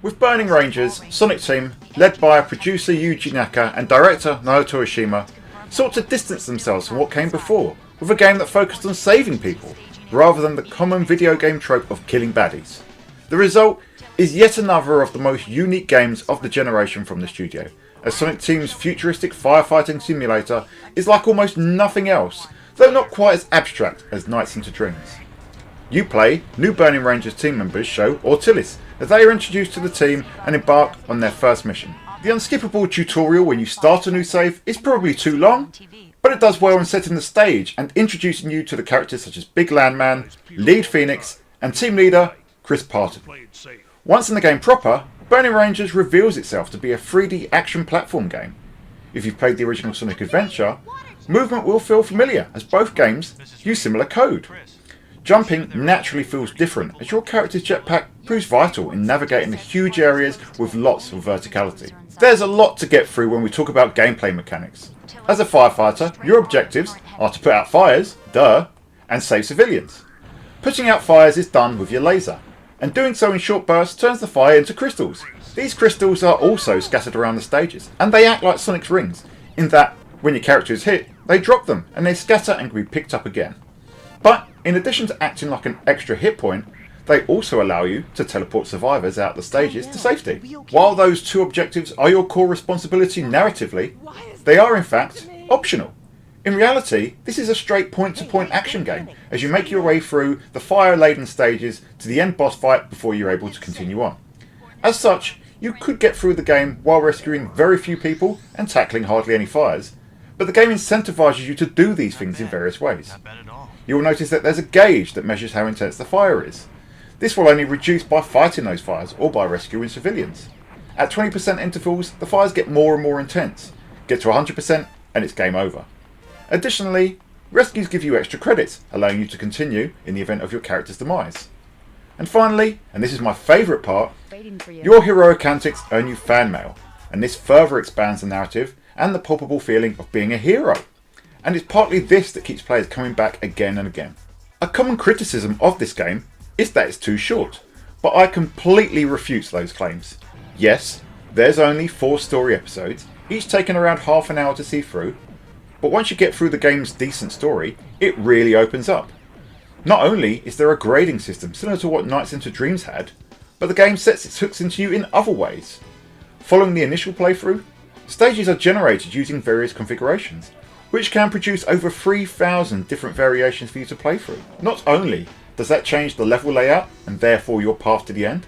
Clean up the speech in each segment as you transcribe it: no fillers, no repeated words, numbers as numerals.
With Burning Rangers, Sonic Team, led by producer Yuji Naka and director Naoto Oshima, sought to distance themselves from what came before, with a game that focused on saving people, rather than the common video game trope of killing baddies. The result is yet another of the most unique games of the generation from the studio, as Sonic Team's futuristic firefighting simulator is like almost nothing else, though not quite as abstract as Nights into Dreams. You play new Burning Rangers team members Sho or Tillis, as they are introduced to the team and embark on their first mission. The unskippable tutorial when you start a new save is probably too long, but it does well in setting the stage and introducing you to the characters such as Big Landman, Lead Phoenix, and team leader Chris Parton. Once in the game proper, Burning Rangers reveals itself to be a 3D action platform game. If you've played the original Sonic Adventure, movement will feel familiar as both games use similar code. Jumping naturally feels different as your character's jetpack proves vital in navigating the huge areas with lots of verticality. There's a lot to get through when we talk about gameplay mechanics. As a firefighter, your objectives are to put out fires, and save civilians. Putting out fires is done with your laser, and doing so in short bursts turns the fire into crystals. These crystals are also scattered around the stages, and they act like Sonic's rings, in that when your character is hit, they drop them and they scatter and can be picked up again. But in addition to acting like an extra hit point, they also allow you to teleport survivors out the stages to safety. While those two objectives are your core responsibility narratively, they are in fact optional. In reality, this is a straight point-to-point action game, as you make your way through the fire-laden stages to the end boss fight before you're able to continue on. As such, you could get through the game while rescuing very few people and tackling hardly any fires, but the game incentivises you to do these things in various ways. You will notice that there's a gauge that measures how intense the fire is. This will only reduce by fighting those fires or by rescuing civilians. At 20% intervals, the fires get more and more intense. Get to 100% and it's game over. Additionally, rescues give you extra credits, allowing you to continue in the event of your character's demise. And finally, and this is my favourite part, your heroic antics earn you fan mail, and this further expands the narrative and the palpable feeling of being a hero. And it's partly this that keeps players coming back again and again. A common criticism of this game is that it's too short, but I completely refute those claims. Yes, there's only 4 story episodes, each taking around half an hour to see through, but once you get through the game's decent story, it really opens up. Not only is there a grading system similar to what Nights into Dreams had, but the game sets its hooks into you in other ways. Following the initial playthrough, stages are generated using various configurations, which can produce over 3,000 different variations for you to play through. Not only does that change the level layout and therefore your path to the end,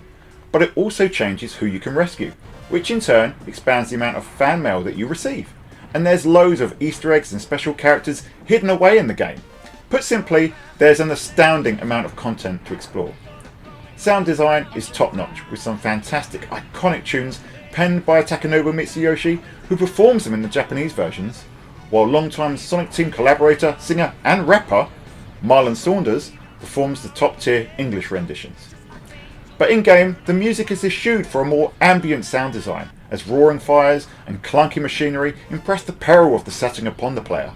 but it also changes who you can rescue, which in turn expands the amount of fan mail that you receive. And there's loads of Easter eggs and special characters hidden away in the game. Put simply, there's an astounding amount of content to explore. Sound design is top notch, with some fantastic iconic tunes penned by Takanobu Mitsuyoshi, who performs them in the Japanese versions, while longtime Sonic Team collaborator, singer and rapper Marlon Saunders performs the top tier English renditions. But in game, the music is eschewed for a more ambient sound design, as roaring fires and clunky machinery impress the peril of the setting upon the player.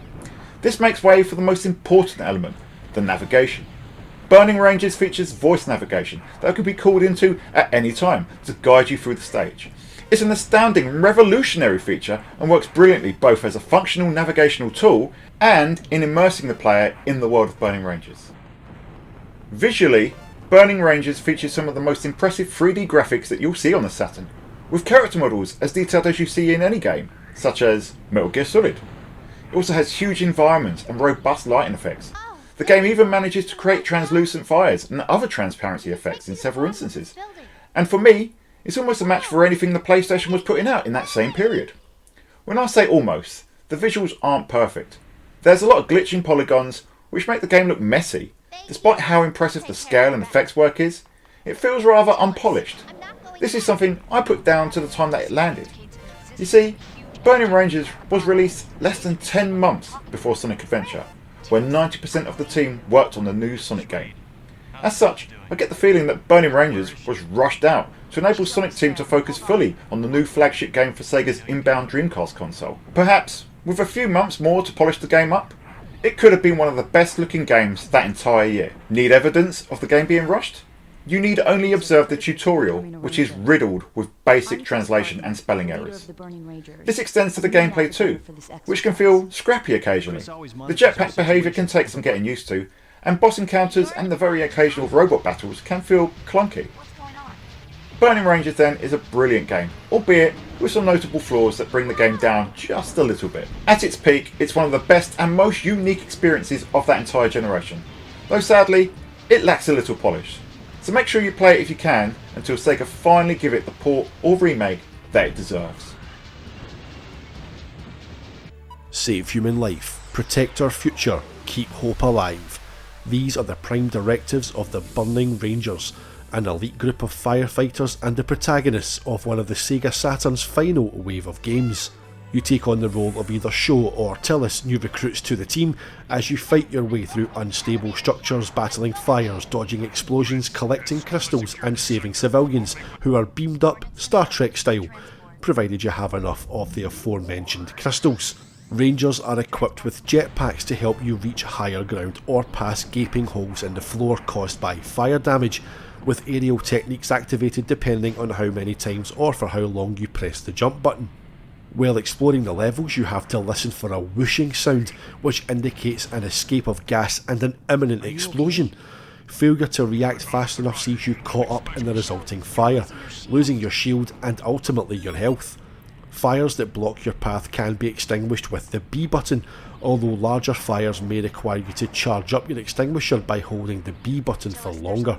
This makes way for the most important element, the navigation. Burning Rangers features voice navigation that can be called into at any time to guide you through the stage. It's an astounding and revolutionary feature and works brilliantly both as a functional navigational tool and in immersing the player in the world of Burning Rangers. Visually, Burning Rangers features some of the most impressive 3D graphics that you'll see on the Saturn, with character models as detailed as you see in any game, such as Metal Gear Solid. It also has huge environments and robust lighting effects. The game even manages to create translucent fires and other transparency effects in several instances. And for me, it's almost a match for anything the PlayStation was putting out in that same period. When I say almost, the visuals aren't perfect. There's a lot of glitching polygons which make the game look messy. Despite how impressive the scale and effects work is, it feels rather unpolished. This is something I put down to the time that it landed. You see, Burning Rangers was released less than 10 months before Sonic Adventure, when 90% of the team worked on the new Sonic game. As such, I get the feeling that Burning Rangers was rushed out to enable Sonic Team to focus fully on the new flagship game for Sega's inbound Dreamcast console. Perhaps, with a few months more to polish the game up, it could have been one of the best looking games that entire year. Need evidence of the game being rushed? You need only observe the tutorial, which is riddled with basic translation and spelling errors. This extends to the gameplay too, which can feel scrappy occasionally. The jetpack behaviour can take some getting used to, and boss encounters and the very occasional robot battles can feel clunky. Burning Rangers then is a brilliant game, albeit with some notable flaws that bring the game down just a little bit. At its peak, it's one of the best and most unique experiences of that entire generation, though sadly, it lacks a little polish. So make sure you play it if you can, until Sega finally give it the port or remake that it deserves. Save human life, protect our future, keep hope alive. These are the prime directives of the Burning Rangers, an elite group of firefighters and the protagonists of one of the Sega Saturn's final wave of games. You take on the role of either show or tell us new recruits to the team as you fight your way through unstable structures, battling fires, dodging explosions, collecting crystals and saving civilians who are beamed up Star Trek style, provided you have enough of the aforementioned crystals. Rangers are equipped with jetpacks to help you reach higher ground or pass gaping holes in the floor caused by fire damage, with aerial techniques activated depending on how many times or for how long you press the jump button. While exploring the levels, you have to listen for a whooshing sound which indicates an escape of gas and an imminent explosion. Failure to react fast enough sees you caught up in the resulting fire, losing your shield and ultimately your health. Fires that block your path can be extinguished with the B button, although larger fires may require you to charge up your extinguisher by holding the B button for longer.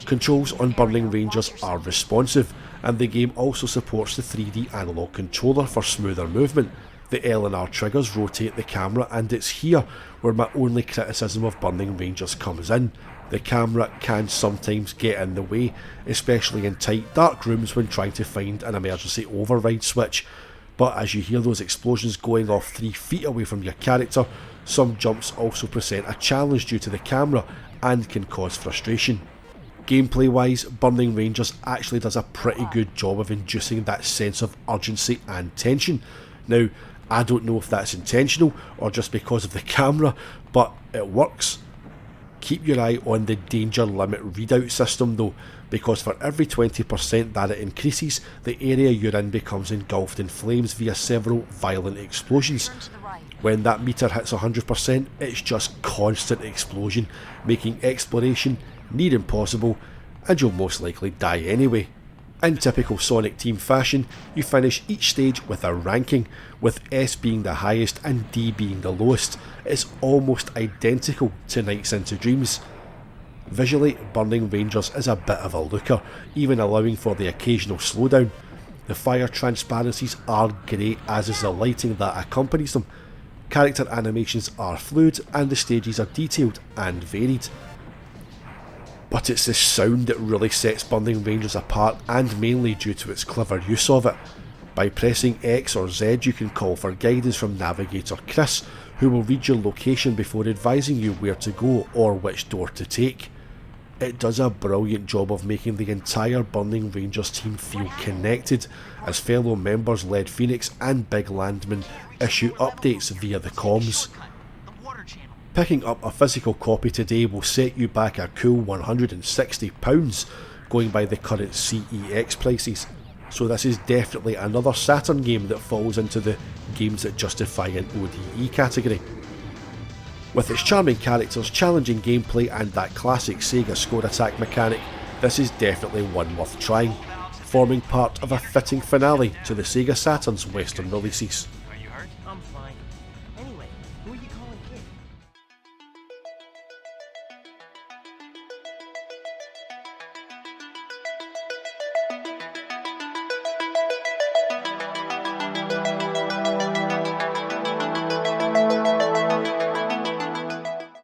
Controls on Burning Rangers are responsive, and the game also supports the 3D analog controller for smoother movement. The L and R triggers rotate the camera, and it's here where my only criticism of Burning Rangers comes in. The camera can sometimes get in the way, especially in tight dark rooms when trying to find an emergency override switch. But as you hear those explosions going off 3 feet away from your character, some jumps also present a challenge due to the camera and can cause frustration. Gameplay wise, Burning Rangers actually does a pretty good job of inducing that sense of urgency and tension. Now, I don't know if that's intentional or just because of the camera, but it works. Keep your eye on the danger limit readout system though, because for every 20% that it increases, the area you're in becomes engulfed in flames via several violent explosions. When that meter hits 100%, it's just constant explosion, making exploration near impossible, and you'll most likely die anyway. In typical Sonic Team fashion, you finish each stage with a ranking, with S being the highest and D being the lowest. It's almost identical to Nights into Dreams. Visually, Burning Rangers is a bit of a looker, even allowing for the occasional slowdown. The fire transparencies are great, as is the lighting that accompanies them. Character animations are fluid and the stages are detailed and varied. But it's the sound that really sets Burning Rangers apart, and mainly due to its clever use of it. By pressing X or Z you can call for guidance from Navigator Chris, who will read your location before advising you where to go or which door to take. It does a brilliant job of making the entire Burning Rangers team feel connected, as fellow members Led Phoenix and Big Landman issue updates via the comms. Picking up a physical copy today will set you back a cool £160, going by the current CEX prices, so this is definitely another Saturn game that falls into the games that justify an ODE category. With its charming characters, challenging gameplay and that classic Sega score attack mechanic, this is definitely one worth trying, forming part of a fitting finale to the Sega Saturn's Western releases.